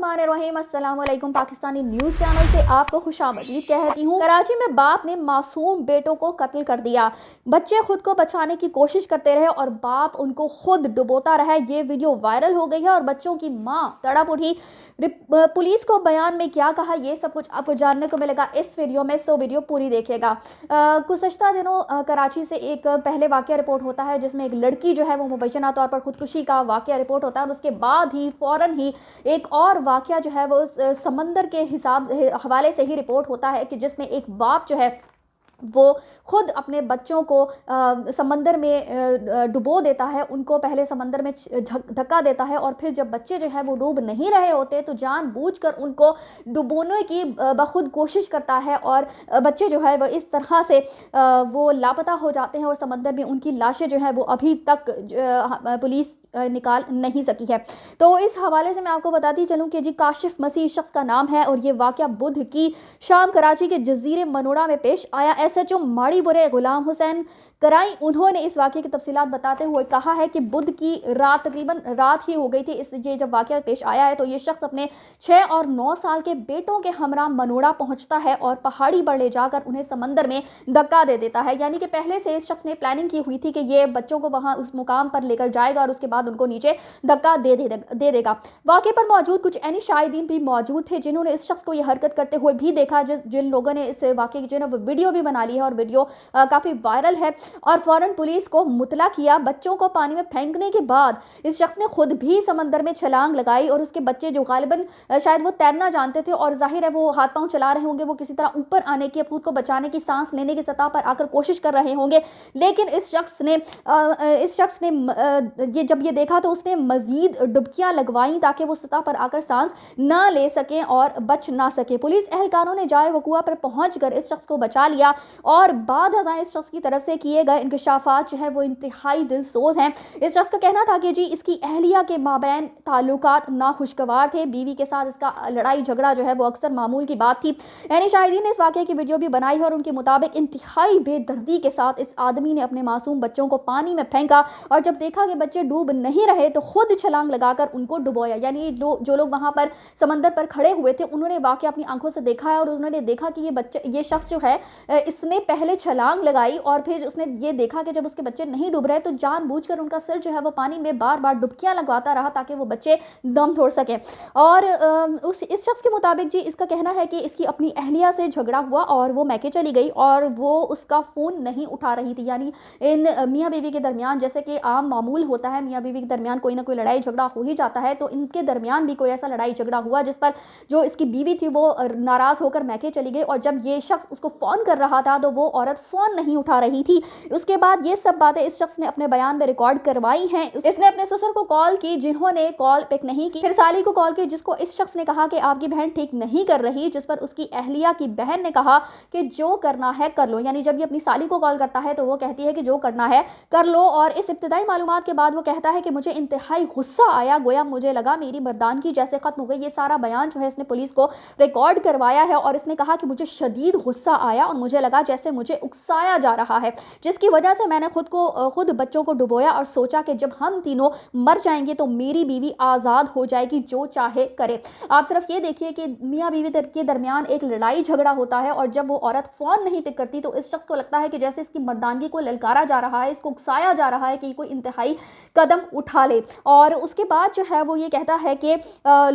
बिस्मिल्लाहिर्रहमानिर्रहीम। अस्सलाम वालेकुम। पाकिस्तानी न्यूज़ चैनल से आपको खुशामदीद कहती हूँ। कराची में बाप ने मासूम बेटों को कत्ल कर दिया। बच्चे खुद को बचाने की कोशिश करते रहे और बाप उनको खुद डुबोता रहा। ये वीडियो वायरल हो गई है और बच्चों की माँ तड़प उठी। पुलिस को बयान में क्या कहा, ये सब कुछ आपको जानने को मिलेगा इस वीडियो में, सो वीडियो पूरी देखिएगा। गुज़श्ता दिनों कराची से एक पहले वाक़या रिपोर्ट होता है जिसमें एक लड़की जो है वो मुबैना तौर पर खुदकुशी का वाक़या रिपोर्ट होता है और उसके बाद ही फ़ौरन ही एक और वाक़या जो है वो समंदर के हवाले से ही रिपोर्ट होता है कि जिसमें एक बाप जो है वो खुद अपने बच्चों को समंदर में डुबो देता है। उनको पहले समंदर में धक्का देता है और फिर जब बच्चे जो है वो डूब नहीं रहे होते तो जानबूझकर उनको डुबोने की बखुद कोशिश करता है और बच्चे जो है वो इस तरह से वो लापता हो जाते हैं और समंदर में उनकी लाशें जो है वो अभी तक पुलिस निकाल नहीं सकी है। तो इस हवाले से मैं आपको बताती चलूँ कि जी काशिफ मसीह शख्स का नाम है और ये वाक़या बुध की शाम कराची के जजीरे मनोड़ा में पेश आया। SHO माड़ी बुरे गुलाम हुसैन कराई, उन्होंने इस वाक़े की तफसीलात बताते हुए कहा है कि बुध की रात तकरीबन रात ही हो गई थी ये जब वाक़या पेश आया है। तो ये शख्स अपने 6 और 9 साल के बेटों के हमरा मनोड़ा पहुंचता है और पहाड़ी पर ले जाकर उन्हें समंदर में धक्का दे देता है। यानी कि पहले से इस शख्स ने प्लानिंग की हुई थी कि ये बच्चों को वहाँ उस मुकाम पर लेकर जाएगा और उसके बाद उनको नीचे धक्का दे देगा। वाक़े पर मौजूद कुछ ऐनी शाहिदीन भी मौजूद थे जिन्होंने इस शख्स को यह हरकत करते हुए भी देखा, जिन लोगों ने इस वाक़े की जो है वीडियो भी बना ली है और वीडियो काफ़ी वायरल है और फौरन पुलिस को मुतला किया। बच्चों को पानी में फेंकने के बाद इस शख्स ने खुद भी समंदर में छलांग लगाई और उसके बच्चे जो गालिबन शायद वो तैरना जानते थे और जाहिर है वो हाथ पांव चला रहे होंगे, वो किसी तरह ऊपर आने की, खुद को बचाने की, सांस लेने की सतह पर आकर कोशिश कर रहे होंगे। लेकिन इस शख्स ने जब ये देखा तो उसने मजीद डुबकियां लगवाई ताकि वो सतह पर आकर सांस ना ले सकें और बच ना सके। पुलिस एहलकारों ने जाए वकुआ पर पहुंचकर इस शख्स को बचा लिया और बाद हज़ां इस शख्स की तरफ से किए गए इंकशाफात जो है वो इंतहाई दिलसोज हैं। इस शख्स का कहना था कि जी इसकी अहलिया के माबैन ताल्लुकात नाखुशगवार थे, बीवी के साथ इसका लड़ाई झगड़ा जो है वो अक्सर मामूल की बात थी। यानी शाहिदीन ने इस वाक़े की वीडियो भी बनाई है और उनके मुताबिक इंतहाई बेदर्दी के साथ इस आदमी ने अपने मासूम बच्चों को पानी में फेंका और जब देखा कि बच्चे डूब नहीं रहे तो खुद छलांग लगाकर उनको डुबोया। यानी जो लोग वहां पर समंदर पर खड़े हुए थे उन्होंने वाक़या अपनी आंखों से देखा है और उन्होंने देखा कि ये शख्स जो है इसने पहले छलांग लगाई और फिर उसने ये देखा कि जब उसके बच्चे नहीं डूब रहे तो जानबूझकर उनका सिर जो है वो पानी में बार बार डुबकियां लगवाता रहा ताकि वो बच्चे दम तोड़ सकें। और इस शख्स के मुताबिक जी इसका कहना है कि इसकी अपनी अहलिया से झगड़ा हुआ और वो मैके चली गई और वो उसका फ़ोन नहीं उठा रही थी। यानी इन मियाँ बीवी के दरमियान, जैसे कि आम मामूल होता है, मियाँ बीवी के दरमियान कोई ना कोई लड़ाई झगड़ा हो ही जाता है, तो इनके दरमियान भी कोई ऐसा लड़ाई झगड़ा हुआ जिस पर जो इसकी बीवी थी वो नाराज़ होकर मैके चली गई और जब ये शख्स उसको फ़ोन कर रहा था तो वो औरत फ़ोन नहीं उठा रही थी। उसके बाद ये सब बातें इस शख्स ने अपने बयान में रिकॉर्ड करवाई हैं। इसने अपने ससुर को कॉल की जिन्होंने कॉल पिक नहीं की, फिर साली को कॉल की जिसको इस शख्स ने कहा कि आपकी बहन ठीक नहीं कर रही, जिस पर उसकी अहलिया की बहन ने कहा कि जो करना है कर लो। यानी जब ये अपनी साली को कॉल करता है तो वो कहती है कि जो करना है कर लो और इस इब्तिदाई मालूमात के बाद वो कहता है कि मुझे इंतहाई गुस्सा आया, गोया मुझे लगा मेरी मर्दानगी जैसे खत्म हो गई। ये सारा बयान जो है इसने पुलिस को रिकॉर्ड करवाया है और इसने कहा कि मुझे शदीद गुस्सा आया और मुझे लगा जैसे मुझे उकसाया जा रहा है, जिसकी वजह से मैंने खुद बच्चों को डुबोया और सोचा कि जब हम तीनों मर जाएंगे तो मेरी बीवी आज़ाद हो जाएगी, जो चाहे करे। आप सिर्फ ये देखिए कि मियाँ बीवी के दरमियान एक लड़ाई झगड़ा होता है और जब वो औरत फ़ोन नहीं पिक करती तो इस शख्स को लगता है कि जैसे इसकी मर्दानगी को ललकारा जा रहा है, इसको उकसाया जा रहा है कि कोई इंतहाई कदम उठा ले। और उसके बाद जो है वो ये कहता है कि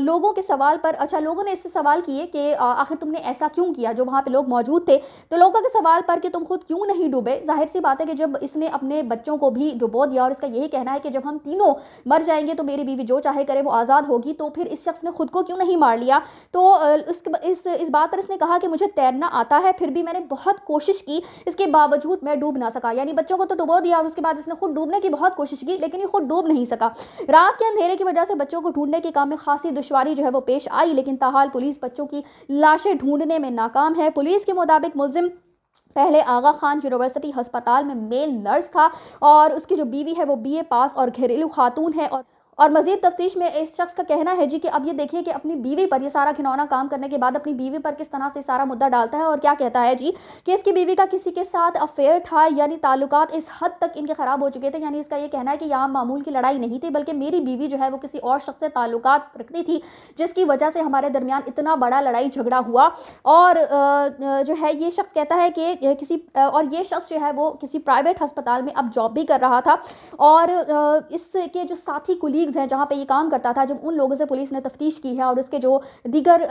लोगों के सवाल पर, अच्छा लोगों ने इससे सवाल किए कि आखिर तुमने ऐसा क्यों किया, जो वहाँ पे लोग मौजूद थे, तो लोगों के सवाल पर कि तुम खुद क्यों नहीं डूबे। जाहिर सी बात है कि जब इसने अपने बच्चों को भी डुबो दिया और इसका यही कहना है कि जब हम तीनों मर जाएंगे तो मेरी बीवी जो चाहे करे वो आज़ाद होगी, तो फिर इस शख्स ने खुद को क्यों नहीं मार लिया। तो इस बात पर इसने कहा कि मुझे तैरना आता है, फिर भी मैंने बहुत कोशिश की, इसके बावजूद मैं डूब ना सका। यानी बच्चों को तो डुबो दिया और उसके बाद इसने खुद डूबने की बहुत कोशिश की लेकिन ये खुद डूब नहीं सका। रात के अंधेरे की वजह से बच्चों को ढूंढने के काम में खासी दुश्वारी जो है वो पेश आई, लेकिन ताहाल पुलिस बच्चों की लाशें ढूंढने में नाकाम है। पुलिस के मुताबिक मुल्जिम पहले आगा खान यूनिवर्सिटी अस्पताल में मेल नर्स था और उसकी जो बीवी है वो BA पास और घरेलू खातून है और मजीद तफ्तीश में इस शख्स का कहना है जी कि अब ये देखिए कि अपनी बीवी पर ये सारा घिनौना काम करने के बाद अपनी बीवी पर किस तरह से सारा मुद्दा डालता है। और क्या कहता है जी कि इसकी बीवी का किसी के साथ अफेयर था, यानी ताल्लुकात इस हद तक इनके खराब हो चुके थे। यानी इसका ये कहना है कि यहाँ मामूल की लड़ाई नहीं थी, बल्कि मेरी बीवी जो है वो किसी और शख्स से ताल्लुकात रखती थी, जिसकी वजह से हमारे दरमियान इतना बड़ा लड़ाई झगड़ा हुआ। और जो है ये शख्स कहता है कि ये शख्स जो है वो किसी प्राइवेट अस्पताल में अब जॉब भी कर रहा था। और इसके जो साथी कुलीग्स हैं जहाँ पे ये काम करता था, जब उन लोगों से पुलिस ने तफ्तीश की है और इसके जो दीगर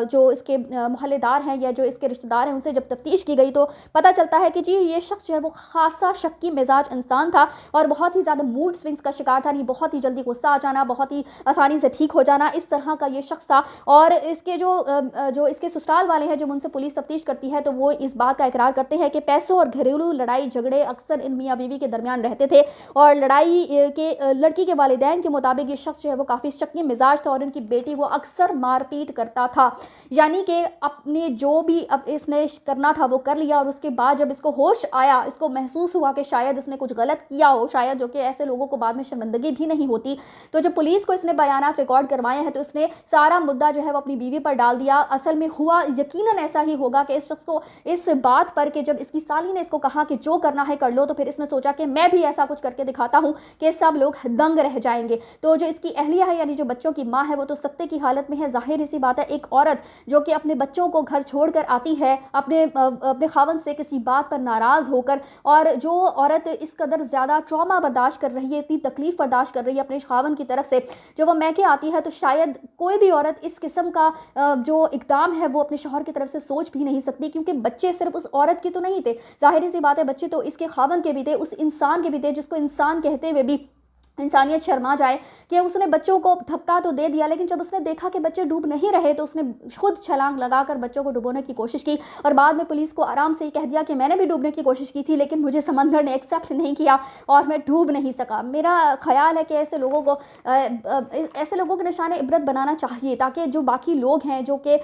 जो इसके मोहल्लेदार हैं या जो इसके रिश्तेदार हैं उनसे जब तफ्तीश की गई, तो पता चलता है कि जी ये शख्स जो है वो खासा शक्की मिजाज इंसान था और बहुत ही ज़्यादा मूड स्विंग्स का शिकार था। नहीं, बहुत ही जल्दी गुस्सा आ जाना, बहुत ही आसानी से ठीक हो जाना, इस तरह का ये शख्स था। और इसके जो इसके ससुराल वाले हैं, जब उनसे पुलिस तफ्तीश करती है तो वो इस बात का इकरार करते हैं कि पैसों और घरेलू लड़ाई झगड़े अक्सर इन मियाँ बीवी के दरमियान रहते थे। और लड़की के वालिदैन के मुताबिक ये शख्स जो है वो काफ़ी शक्की मिजाज था और इनकी बेटी वो अक्सर मारपीट करता था। यानी कि अपने जो भी अब इसने करना था वो कर लिया, और उसके बाद जब इसको होश आया, इसको महसूस हुआ कि शायद इसने कुछ गलत किया हो, शायद, जो कि ऐसे लोगों को बाद में शर्मिंदगी भी नहीं होती, तो जब पुलिस को इसने बयानात रिकॉर्ड करवाए हैं तो इसने सारा मुद्दा जो है वो अपनी बीवी पर डाल दिया। असल में हुआ यकीनन ऐसा ही होगा कि इस शख्स को इस बात पर कि जब इसकी साली ने इसको कहा कि जो करना है कर लो, तो फिर इसने सोचा कि मैं भी ऐसा कुछ करके दिखाता हूँ कि सब लोग दंग रह जाएंगे। तो जो इसकी अहलिया है, यानी जो बच्चों की माँ है, वो तो सख्ते की हालत में है। जाहिर सी बात है, एक औरत जो कि अपने बच्चों को घर छोड़कर आती है अपने खावन से किसी बात पर नाराज़ होकर, और जो औरत इस कदर ज़्यादा ट्रॉमा बर्दाश्त कर रही है, इतनी तकलीफ बर्दाश्त कर रही है अपने खावन की तरफ से, जो वो मैके आती है, तो शायद कोई भी औरत इस किस्म का जो इक़दाम है वो अपने शौहर की तरफ से सोच भी नहीं सकती, क्योंकि बच्चे सिर्फ उस औरत के तो नहीं थे, जाहिर सी बात है बच्चे तो इसके खावन के भी थे, उस इंसान के भी थे जिसको इंसान कहते हुए भी इंसानियत शर्मा जाए कि उसने बच्चों को धक्का तो दे दिया, लेकिन जब उसने देखा कि बच्चे डूब नहीं रहे तो उसने खुद छलांग लगाकर बच्चों को डुबोने की कोशिश की। और बाद में पुलिस को आराम से ही कह दिया कि मैंने भी डूबने की कोशिश की थी, लेकिन मुझे समंदर ने एक्सेप्ट नहीं किया और मैं डूब नहीं सका। मेरा ख्याल है कि ऐसे लोगों के निशाने इबरत बनाना चाहिए, ताकि जो बाकी लोग हैं जो कि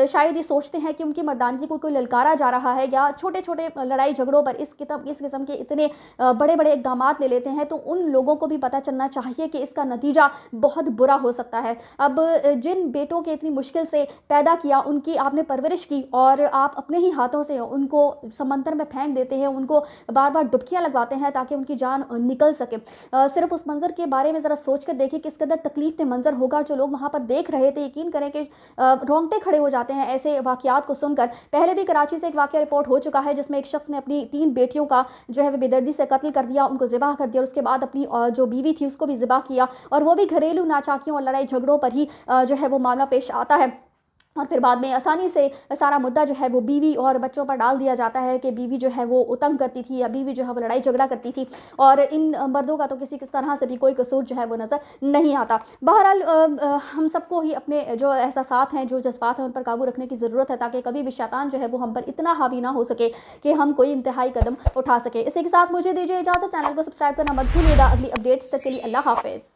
शायद ये सोचते हैं कि उनकी मर्दानगी को कोई ललकारा जा रहा है, या छोटे छोटे लड़ाई झगड़ों पर इस किस्म के इतने बड़े बड़े इक़दाम ले लेते हैं, तो उन लोगों को भी पता चलना चाहिए कि इसका नतीजा बहुत बुरा हो सकता है। अब जिन बेटों के इतनी मुश्किल से पैदा किया, उनकी आपने परवरिश की, और आप अपने ही हाथों से उनको समंदर में फेंक देते हैं, उनको बार बार डुबकियां लगवाते हैं ताकि उनकी जान निकल सके। सिर्फ उस मंजर के बारे में ज़रा सोच कर देखिए किस कदर तकलीफ दे मंजर होगा। जो लोग वहाँ पर देख रहे थे, यकीन करें कि रोंगटे खड़े हो जाते हैं ऐसे वाक़यात को सुनकर। पहले भी कराची से एक वाक़या रिपोर्ट हो चुका है जिसमें एक शख्स ने अपनी 3 बेटियों का जो है बेदर्दी से कत्ल कर दिया, उनको ज़िबा कर दिया, और उसके बाद अपनी जो बीवी थी उसको भी ज़िबा किया, और वो भी घरेलू नाचाकियों और लड़ाई झगड़ों पर ही जो है वो मामला पेश आता है। और फिर बाद में आसानी से सारा मुद्दा जो है वो बीवी और बच्चों पर डाल दिया जाता है कि बीवी जो है वो तंग करती थी, या बीवी जो है वो लड़ाई झगड़ा करती थी, और इन मर्दों का तो किसी किस तरह से भी कोई कसूर जो है वो नज़र नहीं आता। बहरहाल हम सबको ही अपने जो एहसासात हैं, जो जज्बात हैं, उन पर काबू रखने की ज़रूरत है, ताकि कभी भी शैतान जो है वो हम पर इतना हावी ना हो सके कि हम कोई इंतहाई कदम उठा सके। इसी के साथ मुझे दीजिए इजाज़त। चैनल को सब्सक्राइब करना मत भूलिएगा। अगली अपडेट्स तक के लिए अल्लाह हाफ़िज़।